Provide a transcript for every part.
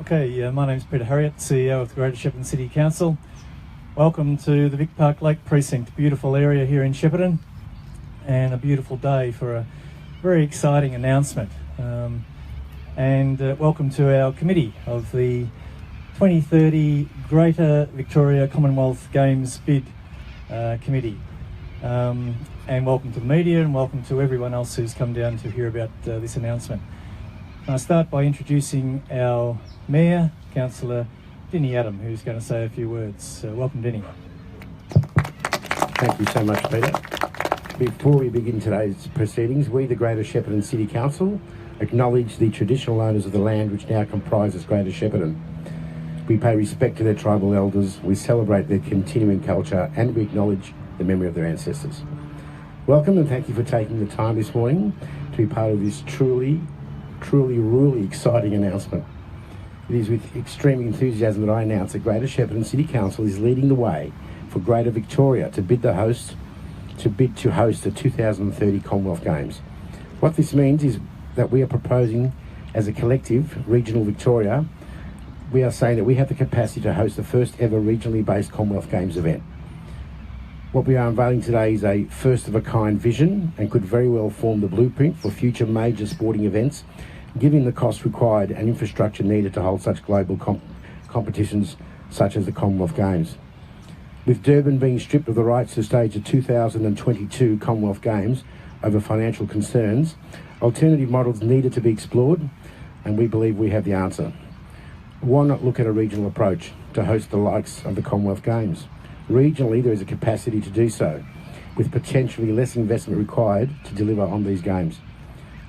Okay, my name's Peter Harriott, CEO of the Greater Shepparton City Council. Welcome to the Vic Park Lake Precinct, beautiful area here in Shepparton, and a beautiful day for a very exciting announcement. Welcome to our committee of the 2030 Greater Victoria Commonwealth Games Bid Committee. And welcome to the media and welcome to everyone else who's come down to hear about this announcement. I'll start by introducing our Mayor, Councillor Dinny Adem, who's going to say a few words. Welcome, Dinny. Thank you so much, Peter. Before we begin today's proceedings, we, the Greater Shepparton City Council, acknowledge the traditional owners of the land which now comprises Greater Shepparton. We pay respect to their tribal elders, we celebrate their continuing culture, and we acknowledge the memory of their ancestors. Welcome and thank you for taking the time this morning to be part of this truly exciting announcement. It is with extreme enthusiasm that I announce that Greater Shepparton City Council is leading the way for Greater Victoria to bid to host the 2030 Commonwealth Games. What this means is that we are proposing, as a collective, regional Victoria, we are saying that we have the capacity to host the first ever regionally based Commonwealth Games event. What we are unveiling today is a first-of-a-kind vision and could very well form the blueprint for future major sporting events, given the costs required and infrastructure needed to hold such global competitions such as the Commonwealth Games. With Durban being stripped of the rights to stage the 2022 Commonwealth Games over financial concerns, alternative models needed to be explored, and we believe we have the answer. Why not look at a regional approach to host the likes of the Commonwealth Games? Regionally, there is a capacity to do so, with potentially less investment required to deliver on these games.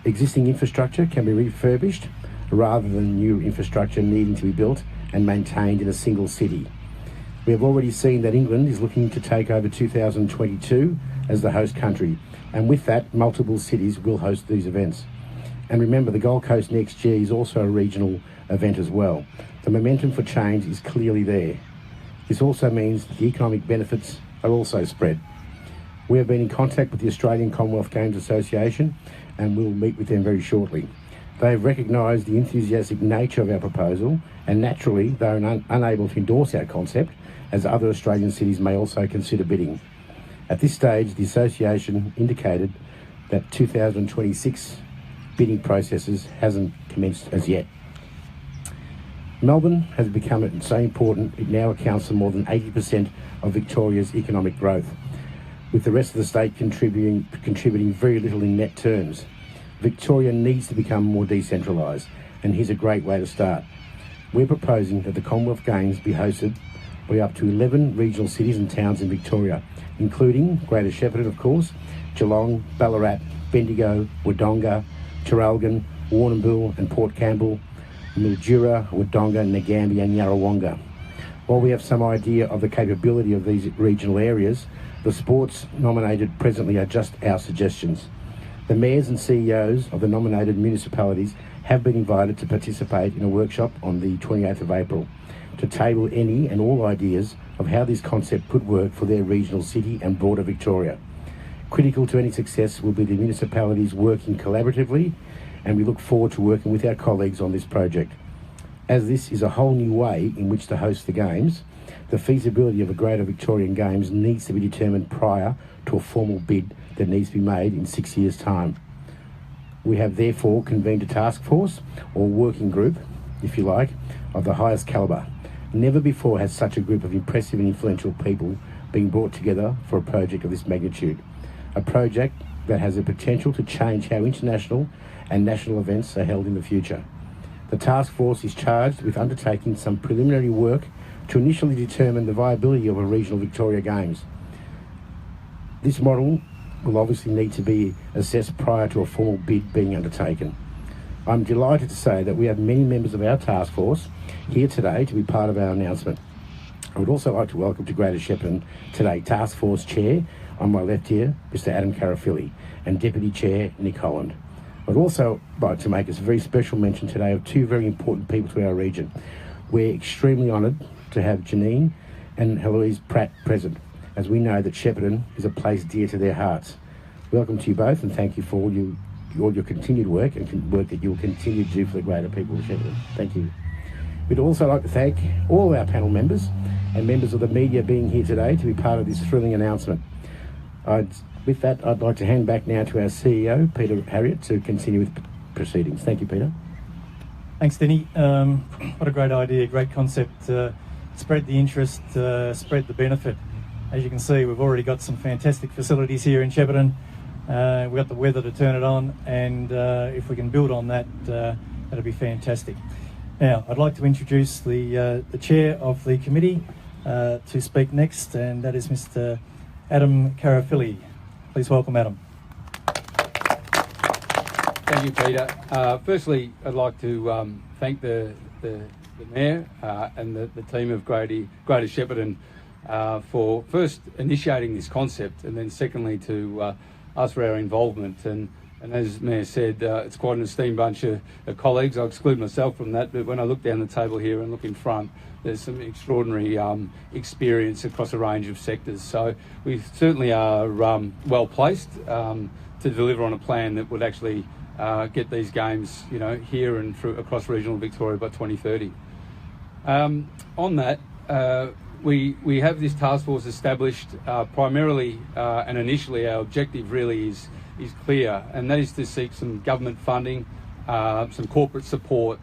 Existing infrastructure can be refurbished rather than new infrastructure needing to be built and maintained in a single city. We have already seen that England is looking to take over 2022 as the host country, and with that, multiple cities will host these events. And remember, the Gold Coast next year is also a regional event as well. The momentum for change is clearly there. This also means that the economic benefits are also spread. We have been in contact with the Australian Commonwealth Games Association and we'll meet with them very shortly. They have recognised the enthusiastic nature of our proposal, and naturally they are unable to endorse our concept, as other Australian cities may also consider bidding. At this stage, the association indicated that 2026 bidding processes hasn't commenced as yet. Melbourne has become so important it now accounts for more than 80% of Victoria's economic growth, with the rest of the state contributing very little in net terms. Victoria needs to become more decentralised, and here's a great way to start. We're proposing that the Commonwealth Games be hosted by up to 11 regional cities and towns in Victoria, including Greater Shepparton, of course, Geelong, Ballarat, Bendigo, Wodonga, Traralgon, Warrnambool and Port Campbell, Mildura, Wodonga, Ngambia and Yarrawonga. While we have some idea of the capability of these regional areas, the sports nominated presently are just our suggestions. The mayors and CEOs of the nominated municipalities have been invited to participate in a workshop on the 28th of April to table any and all ideas of how this concept could work for their regional city and broader Victoria. Critical to any success will be the municipalities working collaboratively, and we look forward to working with our colleagues on this project. As this is a whole new way in which to host the Games, the feasibility of a Greater Victorian Games needs to be determined prior to a formal bid that needs to be made in 6 years' time. We have therefore convened a task force, or working group, if you like, of the highest calibre. Never before has such a group of impressive and influential people been brought together for a project of this magnitude. A project that has the potential to change how international and national events are held in the future. The task force is charged with undertaking some preliminary work to initially determine the viability of a regional Victoria Games. This model will obviously need to be assessed prior to a formal bid being undertaken. I'm delighted to say that we have many members of our task force here today to be part of our announcement. I would also like to welcome to Greater Shepparton today Task Force Chair, on my left here, Mr. Adem Karafili, and Deputy Chair, Nick Holland. I'd also like to make a very special mention today of two very important people to our region. We're extremely honoured to have Janine and Heloise Pratt present, as we know that Shepparton is a place dear to their hearts. Welcome to you both, and thank you for all your continued work and work that you'll continue to do for the greater people of Shepparton. Thank you. We'd also like to thank all our panel members and members of the media being here today to be part of this thrilling announcement. With that, I'd like to hand back now to our CEO, Peter Harriott, to continue with proceedings. Thank you, Peter. Thanks, Dinny. What a great idea, great concept. Spread the interest, spread the benefit. As you can see, we've already got some fantastic facilities here in Shepparton. We've got the weather to turn it on, and if we can build on that, that'll be fantastic. Now, I'd like to introduce the chair of the committee to speak next, and that is Mr. Adem Karafili. Please welcome Adem. Thank you, Peter. Firstly, I'd like to thank the Mayor and the team of Greater Shepparton for first initiating this concept, and then secondly to us for our involvement. And as Mayor said, it's quite an esteemed bunch of colleagues. I exclude myself from that, but when I look down the table here and look in front, there's some extraordinary experience across a range of sectors. So we certainly are well placed to deliver on a plan that would actually get these games, here and through across regional Victoria by 2030. On that, we have this task force established primarily and initially our objective really is clear, and that is to seek some government funding, some corporate support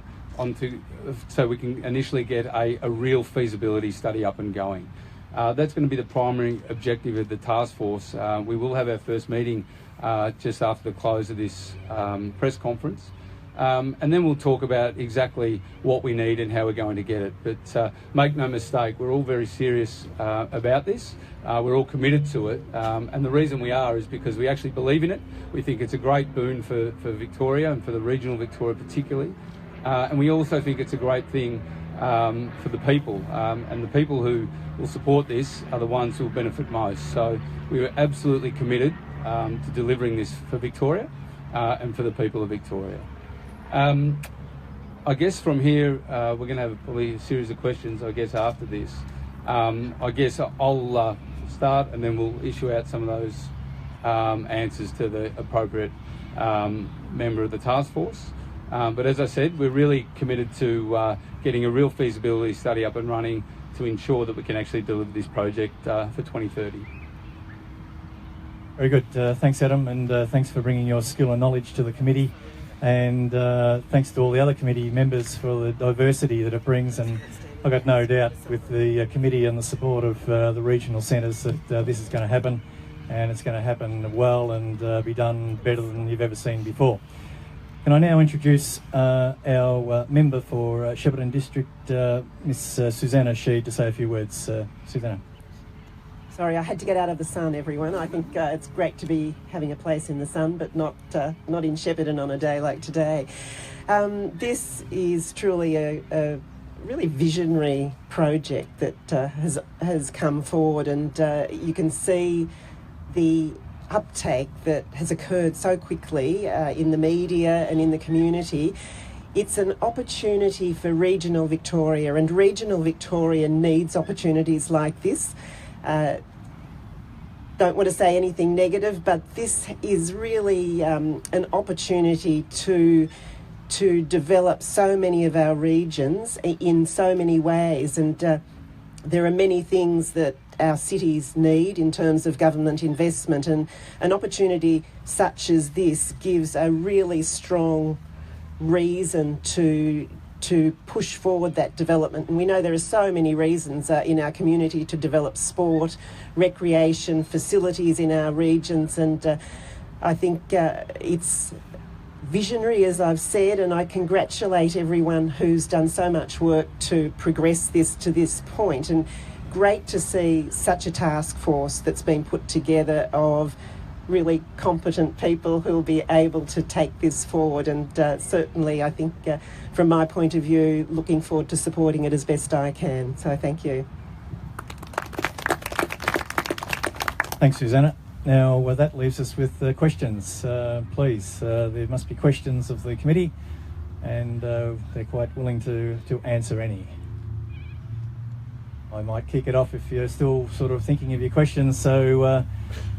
so we can initially get a real feasibility study up and going. That's going to be the primary objective of the task force. We will have our first meeting just after the close of this press conference. And then we'll talk about exactly what we need and how we're going to get it. But make no mistake, we're all very serious about this. We're all committed to it. And the reason we are is because we actually believe in it. We think it's a great boon for Victoria and for the regional Victoria particularly. And we also think it's a great thing for the people. And the people who will support this are the ones who will benefit most. So we are absolutely committed to delivering this for Victoria and for the people of Victoria. I guess from here we're going to have probably a series of questions, I guess, after this. I guess I'll start and then we'll issue out some of those answers to the appropriate member of the task force. But as I said, we're really committed to getting a real feasibility study up and running to ensure that we can actually deliver this project for 2030. Very good. Thanks, Adem, and thanks for bringing your skill and knowledge to the committee. And thanks to all the other committee members for the diversity that it brings. And I've got no doubt with the committee and the support of the regional centres that this is going to happen, and it's going to happen well and be done better than you've ever seen before. Can I now introduce our member for Shepparton District, Miss Suzanna Sheed, to say a few words. Suzanna. Sorry, I had to get out of the sun, everyone. I think it's great to be having a place in the sun, but not in Shepparton on a day like today. This is truly a really visionary project that has come forward, and you can see the uptake that has occurred so quickly in the media and in the community. It's an opportunity for regional Victoria, and regional Victoria needs opportunities like this. Don't want to say anything negative, but this is really an opportunity to develop so many of our regions in so many ways, and there are many things that our cities need in terms of government investment, and an opportunity such as this gives a really strong reason to push forward that development. And we know there are so many reasons in our community to develop sport, recreation, facilities in our regions, and I think it's visionary, as I've said, and I congratulate everyone who's done so much work to progress this to this point. And great to see such a task force that's been put together of really competent people who will be able to take this forward, and certainly I think from my point of view, looking forward to supporting it as best I can. So thank you. Thanks, Susanna. Now that leaves us with questions. Please, there must be questions of the committee, and they're quite willing to answer any. I might kick it off if you're still sort of thinking of your questions. So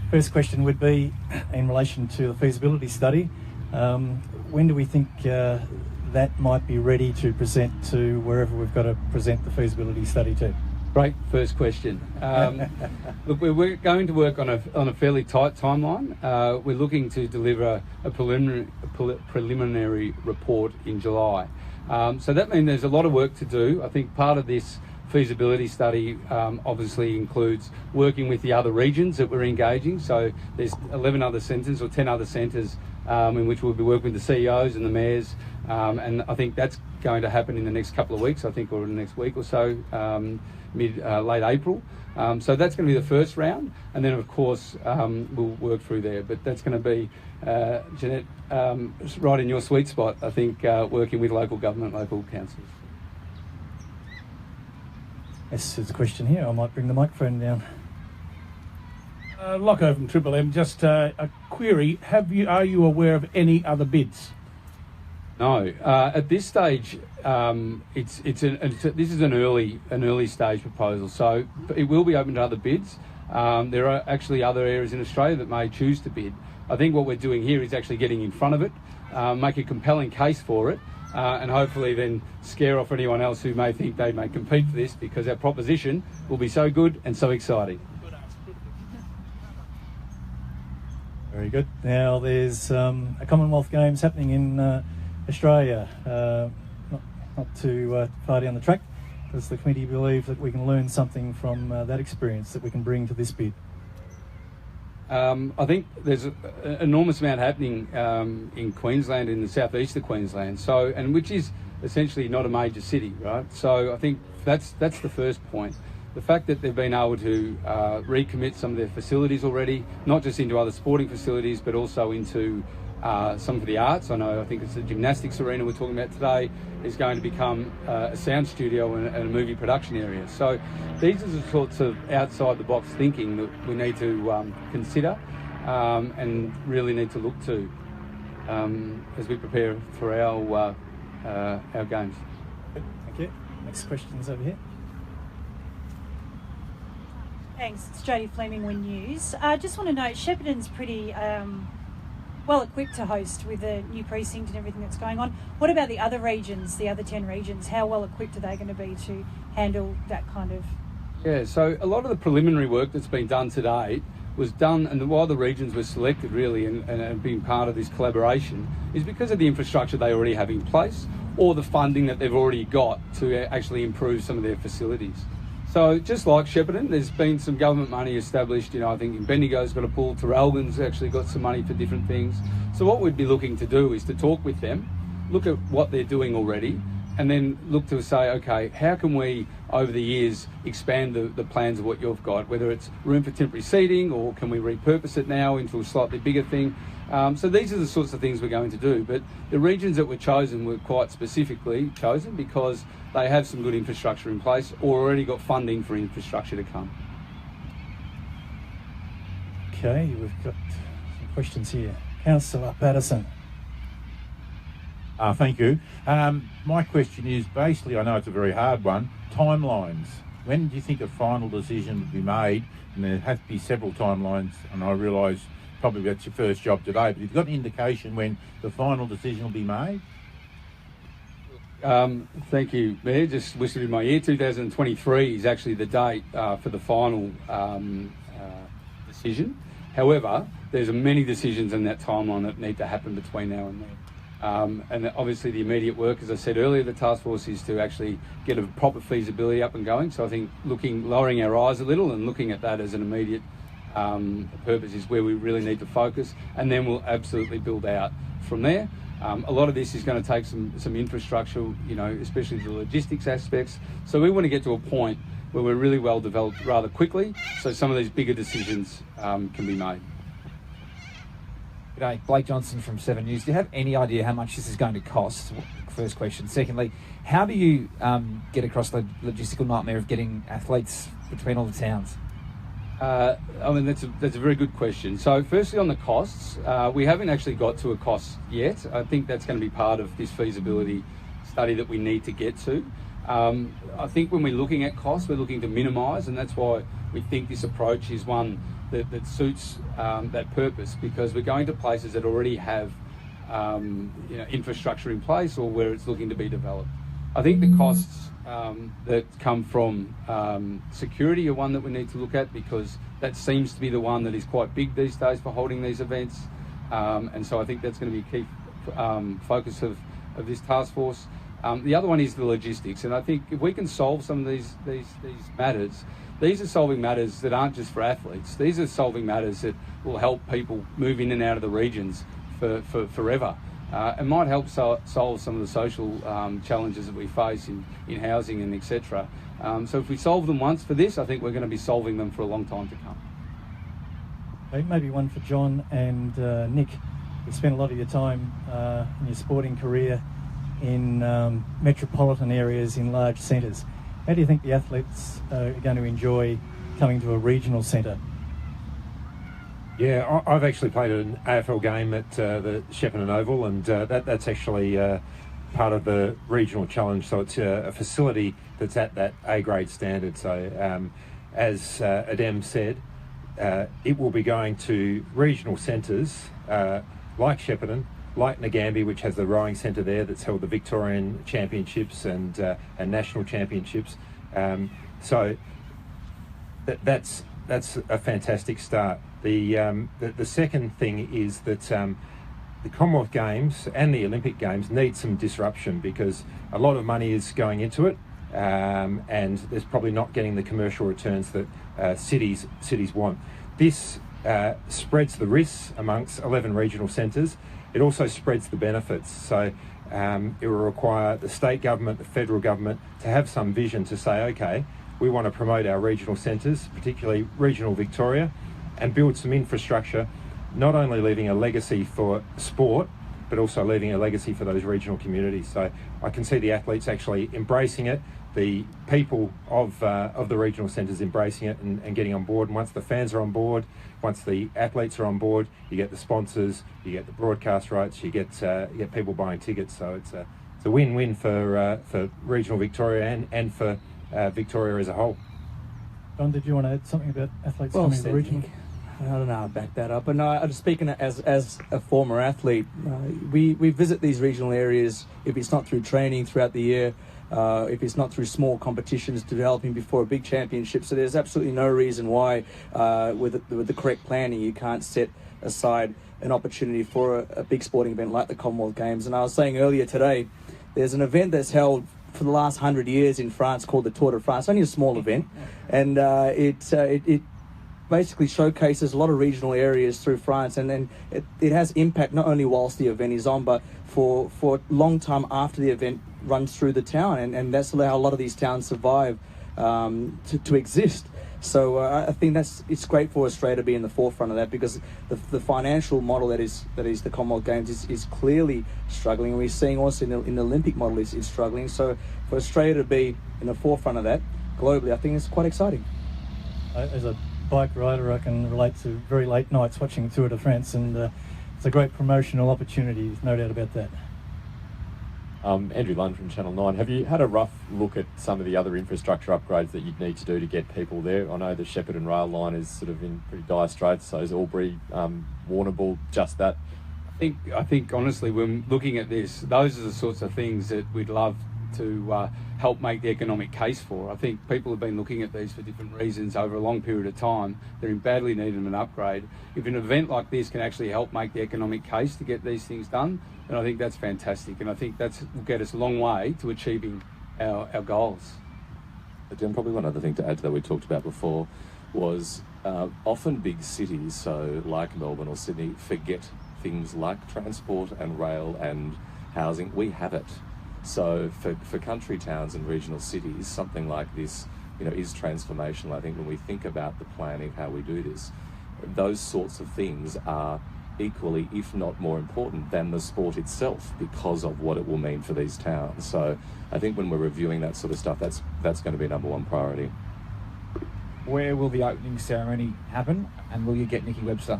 first question would be in relation to the feasibility study. When do we think that might be ready to present to wherever we've got to present the feasibility study to? Great first question. Look, we're going to work on a fairly tight timeline. We're looking to deliver a preliminary report in July. So that means there's a lot of work to do. I think part of this feasibility study obviously includes working with the other regions that we're engaging. So there's 11 other centres or 10 other centres in which we'll be working with the CEOs and the mayors. And I think that's going to happen in the next couple of weeks, I think, or in the next week or so, late April. So that's going to be the first round. And then, of course, we'll work through there. But that's going to be, Jeanette, right in your sweet spot, I think, working with local government, local councils. Yes, there's a question here. I might bring the microphone down. Locko from Triple M. Just a query. Are you aware of any other bids? No. At this stage, this is an early stage proposal, so it will be open to other bids. There are actually other areas in Australia that may choose to bid. I think what we're doing here is actually getting in front of it, make a compelling case for it, and hopefully then scare off anyone else who may think they may compete for this, because our proposition will be so good and so exciting. Very good. Now there's a Commonwealth Games happening in Australia, not too far down the track. Does the committee believe that we can learn something from that experience that we can bring to this bid? I think there's an enormous amount happening in Queensland, in the southeast of Queensland, and which is essentially not a major city, right? So I think that's the first point. The fact that they've been able to recommit some of their facilities already, not just into other sporting facilities, but also into some of the arts. I think it's the gymnastics arena we're talking about today is going to become a sound studio and a movie production area. So these are the sorts of outside the box thinking that we need to consider and really need to look to as we prepare for our games. Thank you. Next question is over here. Thanks. It's Jodie Fleming, Win News. I just want to note Shepparton's pretty well equipped to host with the new precinct and everything that's going on. What about the other regions, the other 10 regions? How well equipped are they going to be to handle that kind of... Yeah, so a lot of the preliminary work that's been done to date was done, and why the regions were selected really and being part of this collaboration is because of the infrastructure they already have in place or the funding that they've already got to actually improve some of their facilities. So just like Shepparton, there's been some government money established. I think in Bendigo's got a pool, Terrelgan's actually got some money for different things. So what we'd be looking to do is to talk with them, look at what they're doing already, and then look to say, okay, how can we, over the years, expand the plans of what you've got, whether it's room for temporary seating or can we repurpose it now into a slightly bigger thing. So these are the sorts of things we're going to do. But the regions that were chosen were quite specifically chosen because they have some good infrastructure in place or already got funding for infrastructure to come. Okay, we've got some questions here. Councillor Patterson. Thank you. My question is basically, I know it's a very hard one, timelines. When do you think a final decision will be made? And there have to be several timelines, and I realise probably that's your first job today, but have you got an indication when the final decision will be made? Thank you, Mayor. Just whispered in my ear, 2023 is actually the date for the final decision. However, there's many decisions in that timeline that need to happen between now and then. And obviously the immediate work, as I said earlier, the task force is to actually get a proper feasibility up and going. So I think lowering our eyes a little and looking at that as an immediate purpose is where we really need to focus, and then we'll absolutely build out from there. A lot of this is going to take some infrastructure, especially the logistics aspects. So we want to get to a point where we're really well developed rather quickly, so some of these bigger decisions can be made. G'day, Blake Johnson from 7 News. Do you have any idea how much this is going to cost? First question. Secondly, how do you get across the logistical nightmare of getting athletes between all the towns? That's a very good question. So firstly on the costs, we haven't actually got to a cost yet. I think that's going to be part of this feasibility study that we need to get to. I think when we're looking at costs, we're looking to minimise, and that's why we think this approach is one that suits that purpose, because we're going to places that already have infrastructure in place or where it's looking to be developed. I think the costs that come from security are one that we need to look at, because that seems to be the one that is quite big these days for holding these events, and so I think that's going to be a key focus of this task force. The other one is the logistics, and I think if we can solve some of these matters, these are solving matters that aren't just for athletes. These are solving matters that will help people move in and out of the regions for forever. And might help solve some of the social challenges that we face in housing and etc. So if we solve them once for this, I think we're going to be solving them for a long time to come. Okay, maybe one for John and Nick. You spent a lot of your time in your sporting career in metropolitan areas in large centres. How do you think the athletes are going to enjoy coming to a regional centre? Yeah, I've actually played an AFL game at the Shepparton Oval, and that's actually part of the regional challenge. So it's a facility that's at that A-grade standard. So as Adem said, it will be going to regional centres like Shepparton, like Ngambie, which has the rowing centre there that's held the Victorian championships and national championships. So that's a fantastic start. The second thing is that the Commonwealth Games and the Olympic Games need some disruption, because a lot of money is going into it, and there's probably not getting the commercial returns that cities want. This spreads the risks amongst 11 regional centres. It also spreads the benefits. So it will require the state government, the federal government, to have some vision to say, okay, we want to promote our regional centres, particularly regional Victoria, and build some infrastructure, not only leaving a legacy for sport, but also leaving a legacy for those regional communities. So I can see the athletes actually embracing it, the people of the regional centres embracing it and getting on board. And once the fans are on board, once the athletes are on board, you get the sponsors, you get the broadcast rights, you get people buying tickets. So it's a win-win for regional Victoria and for Victoria as a whole. John, did you want to add something about athletes coming to the region? I don't know how to back that up. But no, I'm speaking as a former athlete. We visit these regional areas, if it's not through training throughout the year, if it's not through small competitions developing before a big championship. So there's absolutely no reason why, with the correct planning, you can't set aside an opportunity for a big sporting event like the Commonwealth Games. And I was saying earlier today, there's an event that's held for the last 100 years in France called the Tour de France. Only a small event, and it basically showcases a lot of regional areas through France, and then it has impact not only whilst the event is on, but for a long time after the event runs through the town, and that's how a lot of these towns survive to exist. So I think it's great for Australia to be in the forefront of that, because the financial model that is the Commonwealth Games is clearly struggling, and we're seeing also in the Olympic model is struggling. So for Australia to be in the forefront of that globally, I think it's quite exciting. As a bike rider, I can relate to very late nights watching Tour de France, and it's a great promotional opportunity, there's no doubt about that. Andrew Lunn from Channel 9. Have you had a rough look at some of the other infrastructure upgrades that you'd need to do to get people there? I know the Shepparton rail line is sort of in pretty dire straits, so is Albury, Warrnambool, just that? I think honestly, when looking at this, those are the sorts of things that we'd love to help make the economic case for. I think people have been looking at these for different reasons over a long period of time. They're in badly need of an upgrade. If an event like this can actually help make the economic case to get these things done, then I think that's fantastic, and I think that will get us a long way to achieving our goals. Then probably one other thing to add to that we talked about before was often big cities, so like Melbourne or Sydney, forget things like transport and rail and housing. We have it. So for country towns and regional cities, something like this, is transformational. I think when we think about the planning, how we do this, those sorts of things are equally, if not more important than the sport itself, because of what it will mean for these towns. So I think when we're reviewing that sort of stuff, that's going to be number one priority. Where will the opening ceremony happen, and will you get Nikki Webster?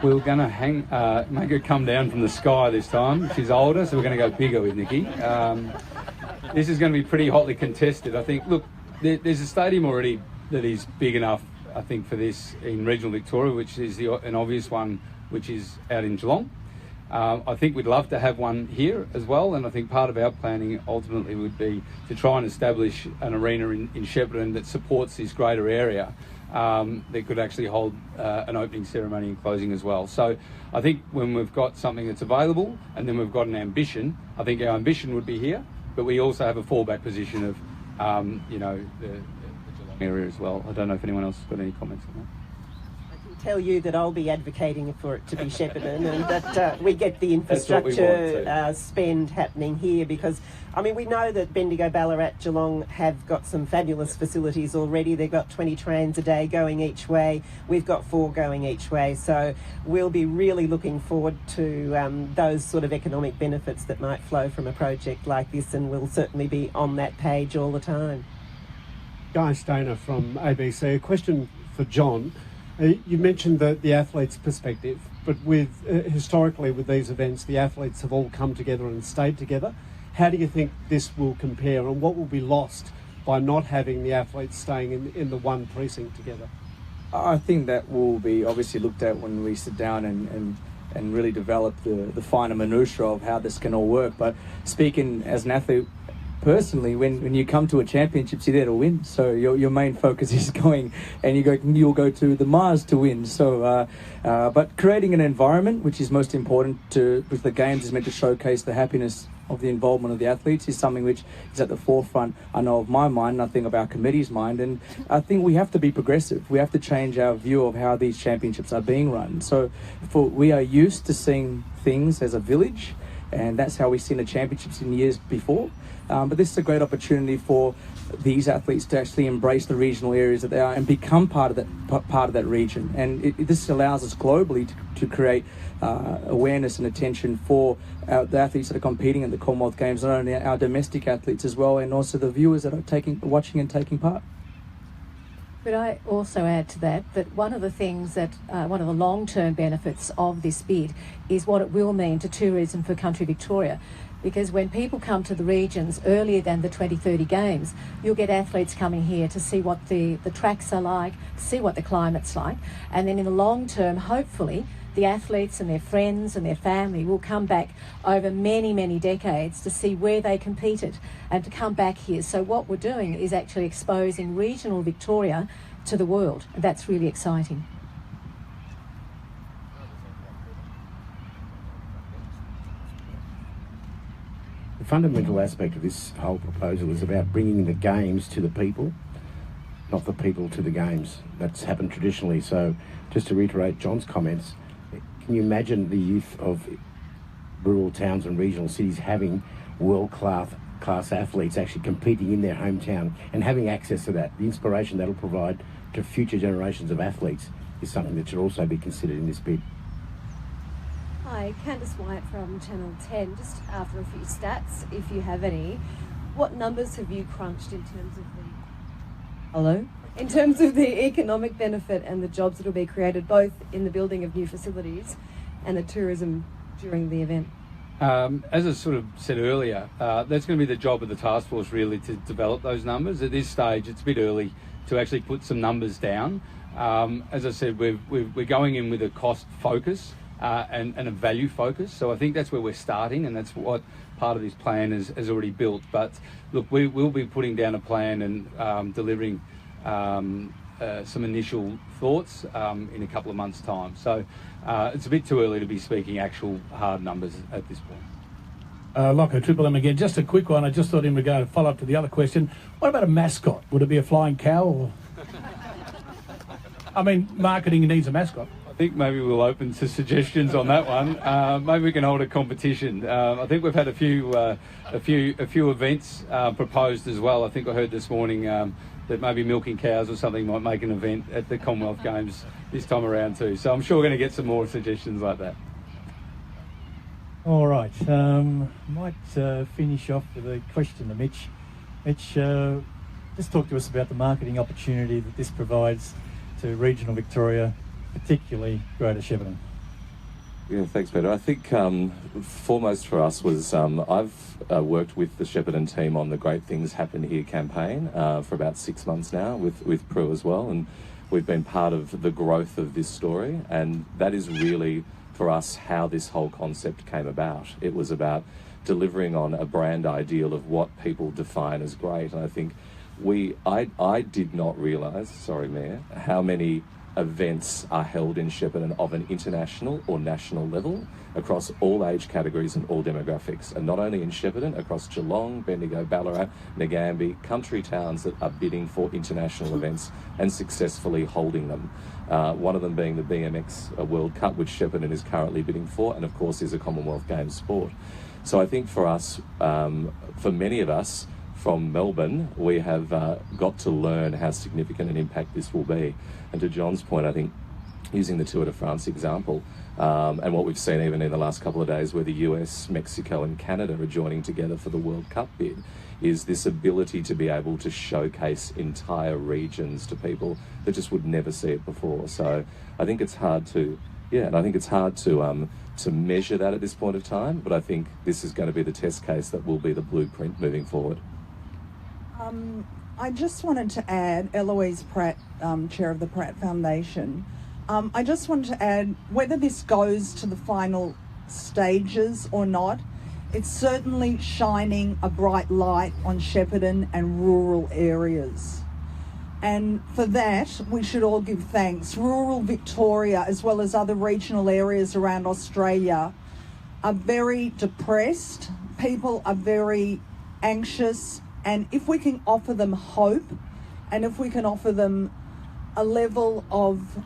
We were going to make her come down from the sky this time. She's older, so we're going to go bigger with Nikki. This is going to be pretty hotly contested. I think, look, there's a stadium already that is big enough, I think, for this in regional Victoria, which is an obvious one, which is out in Geelong. I think we'd love to have one here as well, and I think part of our planning ultimately would be to try and establish an arena in Shepparton that supports this greater area that could actually hold an opening ceremony and closing as well. So I think when we've got something that's available and then we've got an ambition, I think our ambition would be here, but we also have a fallback position of, the Geelong area as well. I don't know if anyone else has got any comments on that. Tell you that I'll be advocating for it to be Shepparton and that we get the infrastructure spend happening here, because I mean we know that Bendigo, Ballarat, Geelong have got some fabulous facilities already. They've got 20 trains a day going each way. We've got 4 going each way, so we'll be really looking forward to those sort of economic benefits that might flow from a project like this, and we'll certainly be on that page all the time. Guy Stainer from ABC. A question for John. You mentioned the athletes' perspective, but with historically with these events, the athletes have all come together and stayed together. How do you think this will compare, and what will be lost by not having the athletes staying in the one precinct together? I think that will be obviously looked at when we sit down and really develop the finer minutiae of how this can all work. But speaking as an athlete, personally, when you come to a championships, you're there to win. So your main focus is going, and you'll go to the Mars to win. So, but creating an environment which is most important with the games is meant to showcase the happiness of the involvement of the athletes is something which is at the forefront, I know, of my mind, and I think of our committee's mind. And I think we have to be progressive. We have to change our view of how these championships are being run. So we are used to seeing things as a village, and that's how we've seen the championships in years before. But this is a great opportunity for these athletes to actually embrace the regional areas that they are and become part of that region. And this allows us globally to create awareness and attention for the athletes that are competing at the Commonwealth Games, not only our domestic athletes as well, and also the viewers that are watching and taking part. Could I also add to that one of the things that, one of the long-term benefits of this bid is what it will mean to tourism for country Victoria. Because when people come to the regions earlier than the 2030 Games, you'll get athletes coming here to see what the tracks are like, to see what the climate's like, and then in the long term, hopefully, the athletes and their friends and their family will come back over many, many decades to see where they competed and to come back here. So what we're doing is actually exposing regional Victoria to the world. That's really exciting. The fundamental aspect of this whole proposal is about bringing the games to the people, not the people to the games. That's happened traditionally. So just to reiterate John's comments, can you imagine the youth of rural towns and regional cities having world-class athletes actually competing in their hometown and having access to that? The inspiration that'll provide to future generations of athletes is something that should also be considered in this bid. Hi, Candice White from Channel 10. Just after a few stats, if you have any, what numbers have you crunched in terms of the... Hello? In terms of the economic benefit and the jobs that will be created, both in the building of new facilities and the tourism during the event? As I sort of said earlier, that's going to be the job of the task force really to develop those numbers. At this stage, it's a bit early to actually put some numbers down. As I said, we're going in with a cost focus and a value focus. So I think that's where we're starting, and that's what part of this plan has already built. But look, we will be putting down a plan and delivering some initial thoughts in a couple of months' time. So it's a bit too early to be speaking actual hard numbers at this point. Locko, Triple M again. Just a quick one. I just thought in regard to follow up to the other question. What about a mascot? Would it be a flying cow? Or... I mean, marketing needs a mascot. I think maybe we'll open to suggestions on that one. Maybe we can hold a competition. I think we've had a few events proposed as well. I think I heard this morning that maybe milking cows or something might make an event at the Commonwealth Games this time around too. So I'm sure we're going to get some more suggestions like that. All right, might finish off with a question to Mitch. Mitch, just talk to us about the marketing opportunity that this provides to regional Victoria, particularly Greater Shepparton. Yeah, thanks, Peter. I think foremost for us was I've worked with the Shepparton team on the Great Things Happen Here campaign for about 6 months now with Prue as well, and we've been part of the growth of this story, and that is really for us how this whole concept came about. It was about delivering on a brand ideal of what people define as great. And I think I did not realise, sorry Mayor, how many events are held in Shepparton of an international or national level across all age categories and all demographics. And not only in Shepparton, across Geelong, Bendigo, Ballarat, Nagambie, country towns that are bidding for international events and successfully holding them. One of them being the BMX World Cup, which Shepparton is currently bidding for, and of course is a Commonwealth Games sport. So I think for us, for many of us, from Melbourne, we have got to learn how significant an impact this will be. And to John's point, I think using the Tour de France example, and what we've seen even in the last couple of days where the US, Mexico and Canada are joining together for the World Cup bid, is this ability to be able to showcase entire regions to people that just would never see it before. So I think it's hard to, to measure that at this point of time, but I think this is going to be the test case that will be the blueprint moving forward. I just wanted to add, Heloise Pratt, Chair of the Pratt Foundation, I just wanted to add, whether this goes to the final stages or not, it's certainly shining a bright light on Shepparton and rural areas. And for that, we should all give thanks. Rural Victoria, as well as other regional areas around Australia, are very depressed. People are very anxious. And if we can offer them hope, and if we can offer them a level of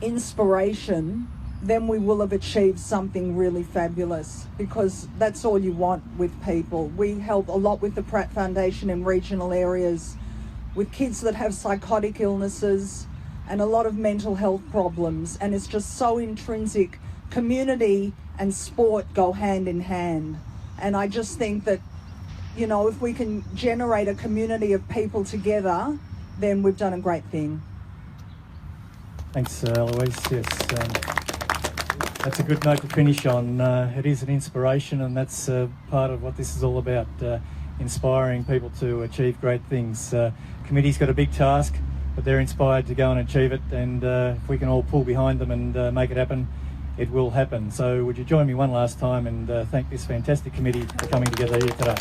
inspiration, then we will have achieved something really fabulous, because that's all you want with people. We help a lot with the Pratt Foundation in regional areas with kids that have psychotic illnesses and a lot of mental health problems, and it's just so intrinsic. Community and sport go hand in hand, and I just think that, you know, if we can generate a community of people together, then we've done a great thing. Thanks, Heloise. Yes, that's a good note to finish on. It is an inspiration, and that's part of what this is all about, inspiring people to achieve great things. Committee's got a big task, but they're inspired to go and achieve it, and if we can all pull behind them and make it happen, it will happen. So would you join me one last time and thank this fantastic committee for coming together here today.